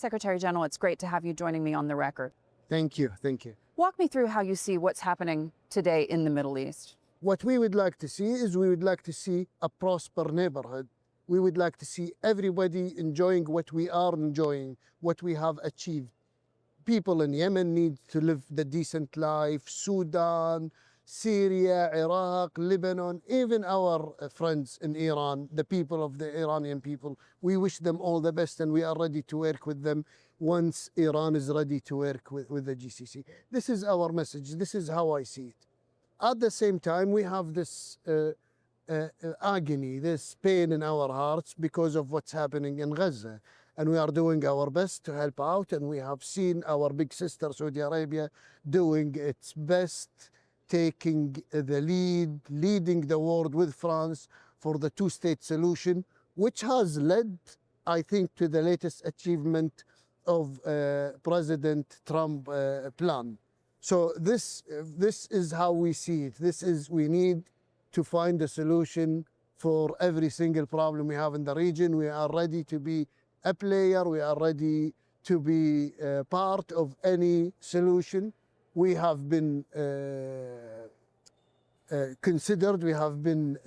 Secretary General, it's great to have you joining me on the record. Thank you. Thank you. Walk me through how you see what's happening today in the Middle East. What we would like to see is we would like to see a prosper neighborhood. We would like to see everybody enjoying what we are enjoying, what we have achieved. People in Yemen need to live the decent life. Sudan, Syria, Iraq, Lebanon, even our friends in Iran, the people of the Iranian people, we wish them all the best and we are ready to work with them once Iran is ready to work with the GCC. This is our message. This is how I see it. At the same time, we have this agony, this pain in our hearts because of what's happening in Gaza. And we are doing our best to help out. And we have seen our big sister, Saudi Arabia, doing its best, taking the lead, leading the world with France for the two-state solution, which has led, I think, to the latest achievement of President Trump plan. So this is how we see it. We need to find a solution for every single problem we have in the region. We are ready to be a player. We are ready to be part of any solution. We have been considered, we have been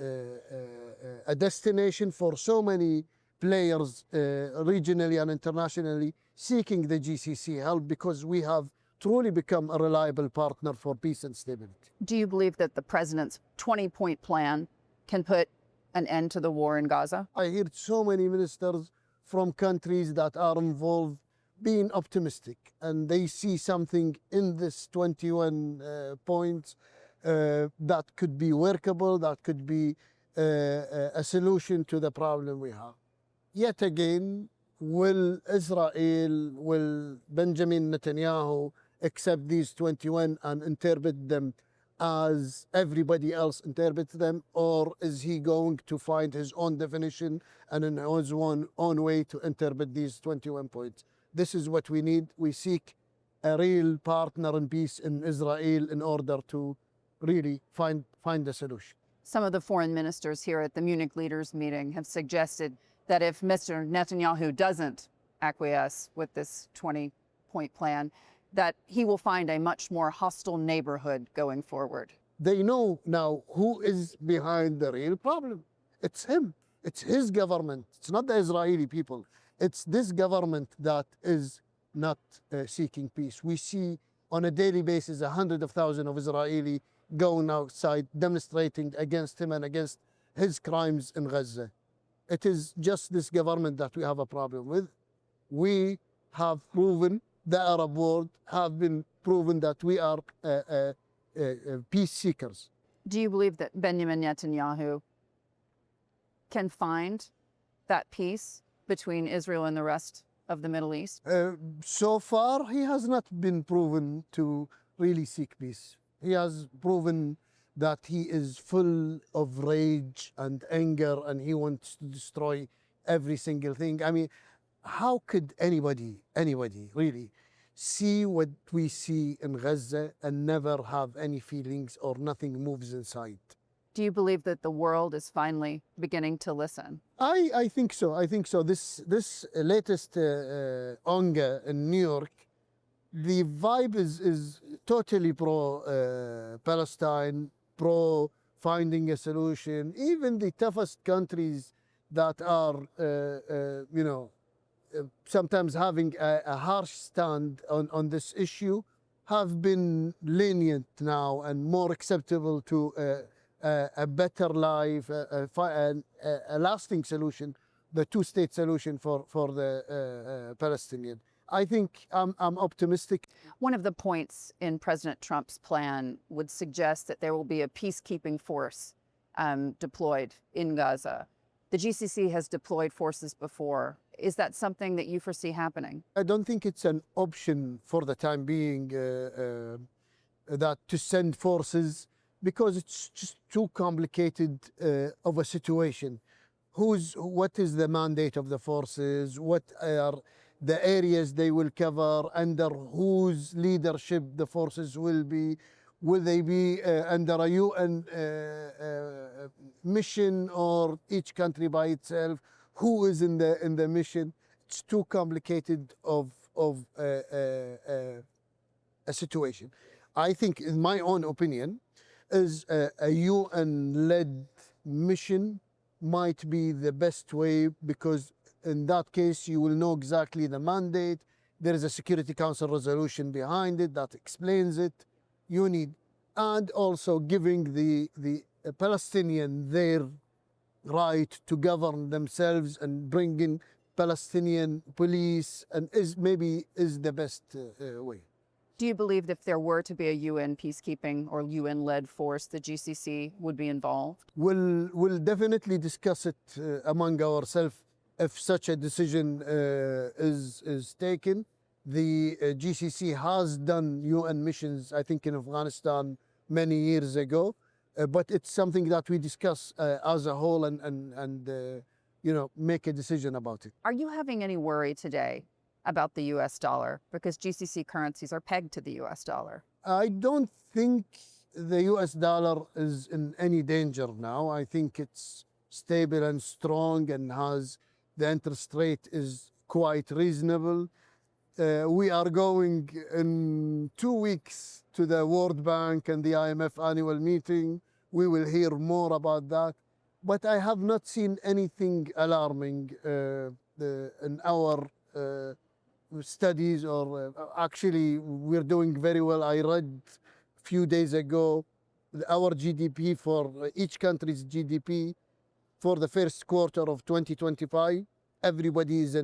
a destination for so many players regionally and internationally seeking the GCC help because we have truly become a reliable partner for peace and stability. Do you believe that the president's 20-point plan can put an end to the war in Gaza? I heard so many ministers from countries that are involved being optimistic, and they see something in this 21 points that could be workable, that could be a solution to the problem we have. Yet again, will Israel, will Benjamin Netanyahu accept these 21 and interpret them as everybody else interprets them, or is he going to find his own definition and in his own way to interpret these 21 points? This is what we need. We seek a real partner in peace in Israel in order to really find a solution. Some of the foreign ministers here at the Munich leaders meeting have suggested that if Mr. Netanyahu doesn't acquiesce with this 20-point plan, that he will find a much more hostile neighborhood going forward. They know now who is behind the real problem. It's him. It's his government. It's not the Israeli people. It's this government that is not seeking peace. We see on a daily basis 100,000 of Israeli going outside demonstrating against him and against his crimes in Gaza. It is just this government that we have a problem with. We have proven, the Arab world have been proven that we are peace seekers. Do you believe that Benjamin Netanyahu can find that peace between Israel and the rest of the Middle East? So far, he has not been proven to really seek peace. He has proven that he is full of rage and anger and he wants to destroy every single thing. I mean, how could anybody really see what we see in Gaza and never have any feelings or nothing moves inside? Do you believe that the world is finally beginning to listen? I think so. I think so. This latest ONGA in New York, the vibe is totally pro Palestine, pro finding a solution. Even the toughest countries that are, sometimes having a harsh stand on this issue have been lenient now and more acceptable to a better life, a lasting solution, the two-state solution for the Palestinian. I think I'm optimistic. One of the points in President Trump's plan would suggest that there will be a peacekeeping force deployed in Gaza. The GCC has deployed forces before. Is that something that you foresee happening? I don't think it's an option for the time being that to send forces, because it's just too complicated of a situation. What is the mandate of the forces? What are the areas they will cover? Under whose leadership the forces will be? Will they be under a UN mission or each country by itself? Who is in the mission? it's too complicated of a situation. I think, in my own opinion, is a UN-led mission might be the best way, because in that case you will know exactly the mandate. There is a Security Council resolution behind it that explains it. You need, and also giving the Palestinian their right to govern themselves and bring in Palestinian police, and maybe is the best way. Do you believe that if there were to be a UN peacekeeping or UN-led force, the GCC would be involved? We'll definitely discuss it among ourselves if such a decision is taken. The GCC has done UN missions, I think, in Afghanistan many years ago, but it's something that we discuss as a whole and make a decision about it. Are you having any worry today about the US dollar, because GCC currencies are pegged to the US dollar? I don't think the US dollar is in any danger now. I think it's stable and strong, and the interest rate is quite reasonable. We are going in 2 weeks to the World Bank and the IMF annual meeting. We will hear more about that. But I have not seen anything alarming in our studies, or actually we're doing very well. I read a few days ago our GDP, for each country's GDP for the first quarter of 2025. Everybody is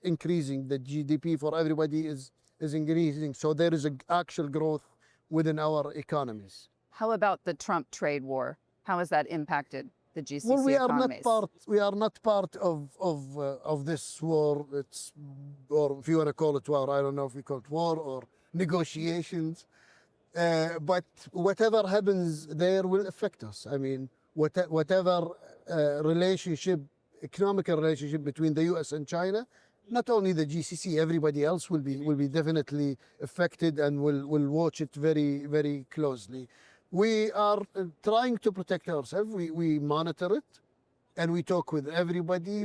increasing. The GDP for everybody is increasing. So there is an actual growth within our economies. How about the Trump trade war? How has that impacted the GCC Well, we economies? are not part of this war. Or if you want to call it war, I don't know if we call it war or negotiations. But whatever happens there will affect us. I mean, whatever economic relationship between the US and China, not only the GCC, everybody else will be definitely affected, and will watch it very, very closely. We are trying to protect ourselves. We monitor it, and we talk with everybody.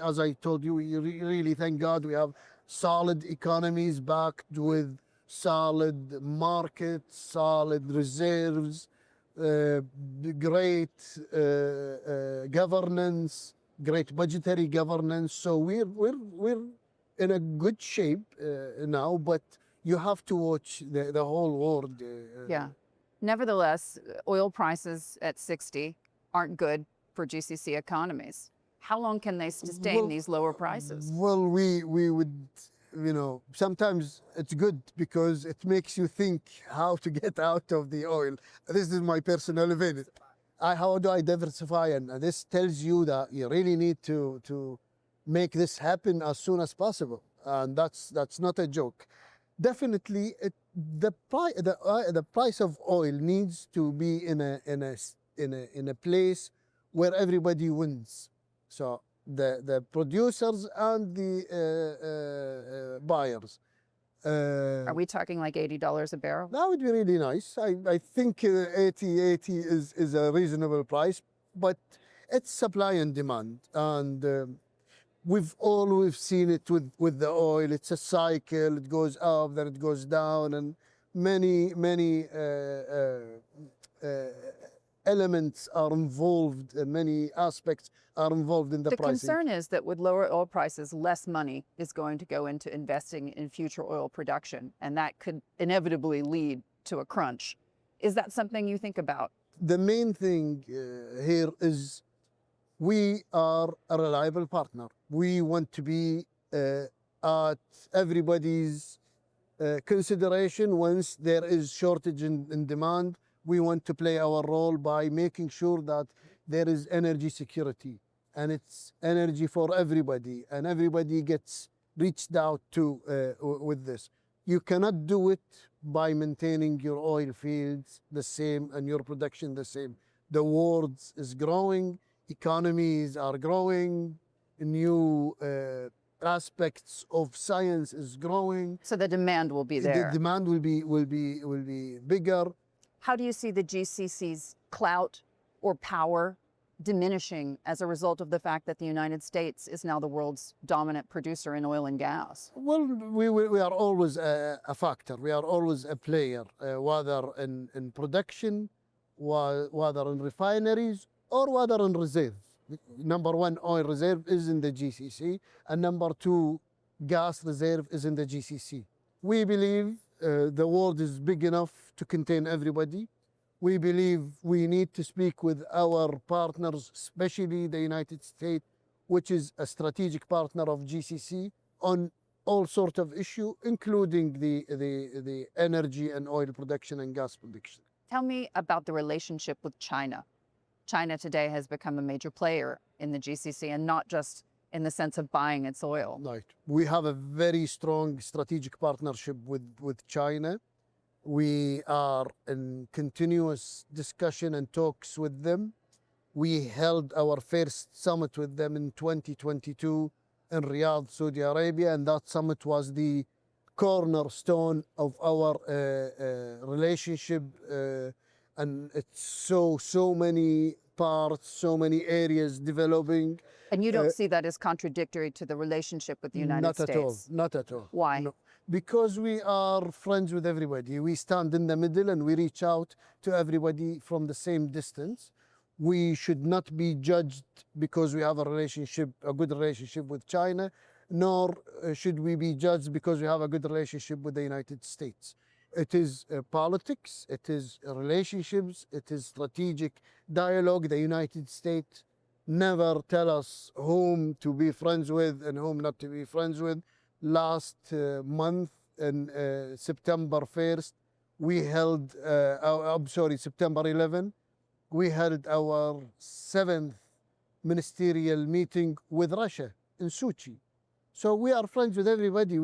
As I told you, we really thank God we have solid economies backed with solid markets, solid reserves, great governance, great budgetary governance. So we're in a good shape now, but you have to watch the whole world. Yeah. Nevertheless, oil prices at 60 aren't good for GCC economies. How long can they sustain these lower prices? Well, we would, sometimes it's good because it makes you think how to get out of the oil. This is my personal opinion. How do I diversify? And this tells you that you really need to make this happen as soon as possible. And that's not a joke. Definitely, the price of oil needs to be in a place where everybody wins. So the producers and the buyers. Are we talking like $80 a barrel? That would be really nice. I think 80 is a reasonable price, but it's supply and demand. And we've always seen it with the oil. It's a cycle. It goes up, then it goes down, and many elements are involved, many aspects are involved in the pricing. The concern is that with lower oil prices, less money is going to go into investing in future oil production, and that could inevitably lead to a crunch. Is that something you think about? The main thing here is we are a reliable partner. We want to be at everybody's consideration once there is shortage in demand. We want to play our role by making sure that there is energy security, and it's energy for everybody, and everybody gets reached out to with this. You cannot do it by maintaining your oil fields the same and your production the same. The world is growing, economies are growing, new aspects of science is growing. So the demand will be there. The demand will be bigger. How do you see the GCC's clout or power diminishing as a result of the fact that the United States is now the world's dominant producer in oil and gas? Well, we are always a factor. We are always a player, whether in production, whether in refineries, or whether in reserve. Number one, oil reserve is in the GCC, and number two, gas reserve is in the GCC. We believe the world is big enough to contain everybody. We believe we need to speak with our partners, especially the United States, which is a strategic partner of GCC, on all sorts of issues, including the energy and oil production and gas production. Tell me about the relationship with China. China today has become a major player in the GCC, and not just in the sense of buying its oil. Right. We have a very strong strategic partnership with China. We are in continuous discussion and talks with them. We held our first summit with them in 2022 in Riyadh, Saudi Arabia, and that summit was the cornerstone of our relationship. And it's so many parts, so many areas developing. And you don't see that as contradictory to the relationship with the United States? Not at all. Why? No. Because we are friends with everybody. We stand in the middle and we reach out to everybody from the same distance. We should not be judged because we have a good relationship with China, nor should we be judged because we have a good relationship with the United States. It is politics, it is relationships, it is strategic dialogue. The United States never tell us whom to be friends with and whom not to be friends with. Last month, in September 1st, we held, September 11, we held our 7th ministerial meeting with Russia in Sochi. So we are friends with everybody.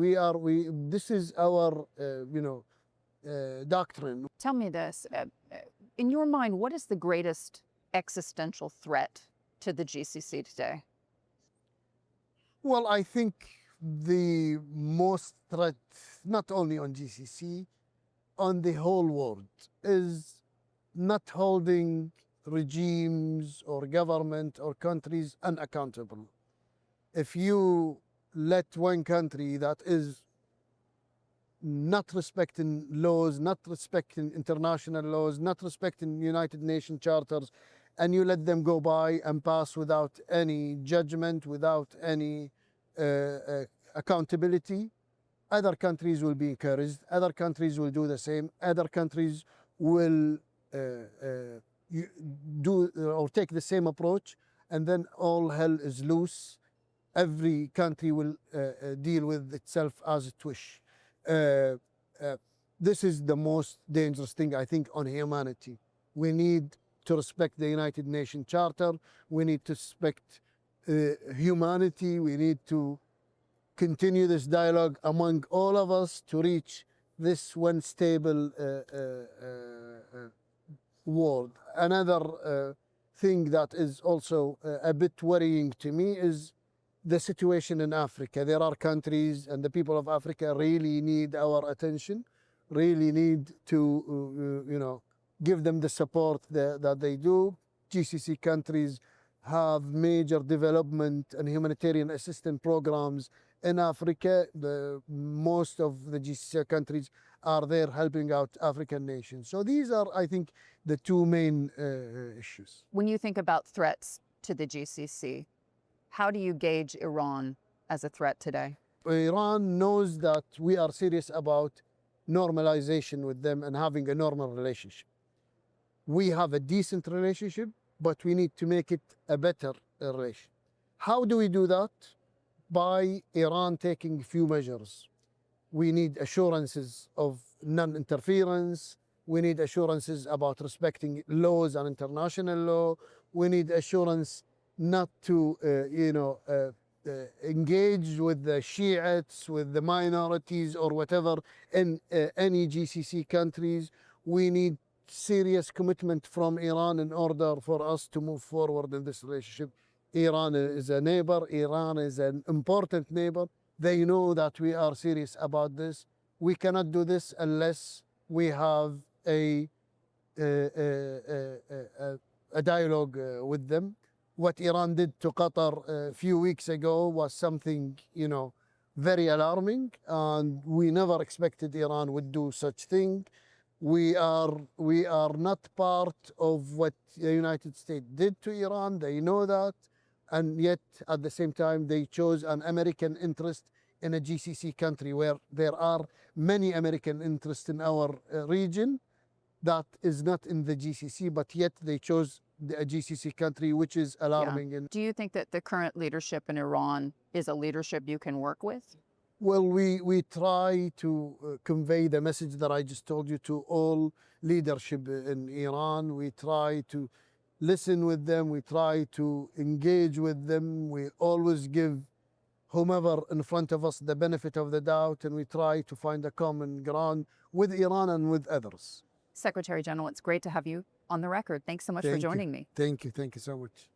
This is our, doctrine. Tell me this. In your mind, what is the greatest existential threat to the GCC today? Well, I think the most threat, not only on GCC, on the whole world, is not holding regimes or government or countries unaccountable. If you let one country that is not respecting laws, not respecting international laws, not respecting United Nations charters, and you let them go by and pass without any judgment, without any accountability, other countries will be encouraged, other countries will do the same, other countries will do or take the same approach, and then all hell is loose. Every country will deal with itself as it wish. This is the most dangerous thing, I think, on humanity. We need to respect the United Nations Charter. We need to respect humanity. We need to continue this dialogue among all of us to reach this one stable world. Another thing that is also a bit worrying to me is the situation in Africa. There are countries, and the people of Africa really need our attention, really need to give them the support that they do. GCC countries have major development and humanitarian assistance programs in Africa. Most of the GCC countries are there helping out African nations. So these are, I think, the two main issues. When you think about threats to the GCC, how do you gauge Iran as a threat today? Iran knows that we are serious about normalization with them and having a normal relationship. We have a decent relationship, but we need to make it a better relation. How do we do that? By Iran taking few measures. We need assurances of non-interference. We need assurances about respecting laws and international law. We need assurance not to, engage with the Shiites, with the minorities or whatever in any GCC countries. We need serious commitment from Iran in order for us to move forward in this relationship. Iran is a neighbor. Iran is an important neighbor. They know that we are serious about this. We cannot do this unless we have a dialogue with them. what Iran did to Qatar a few weeks ago was something, you know, very alarming, and we never expected Iran would do such thing. We are not part of what the United States did to Iran. They know that, and yet at the same time they chose an American interest in a GCC country where there are many American interests in our region that is not in the GCC, but yet they chose a GCC country, which is alarming. Yeah. Do you think that the current leadership in Iran is a leadership you can work with? Well, we try to convey the message that I just told you to all leadership in Iran. We try to listen with them. We try to engage with them. We always give whomever in front of us the benefit of the doubt, and we try to find a common ground with Iran and with others. Secretary General, it's great to have you on the record. Thanks so much for joining me. Thank you so much.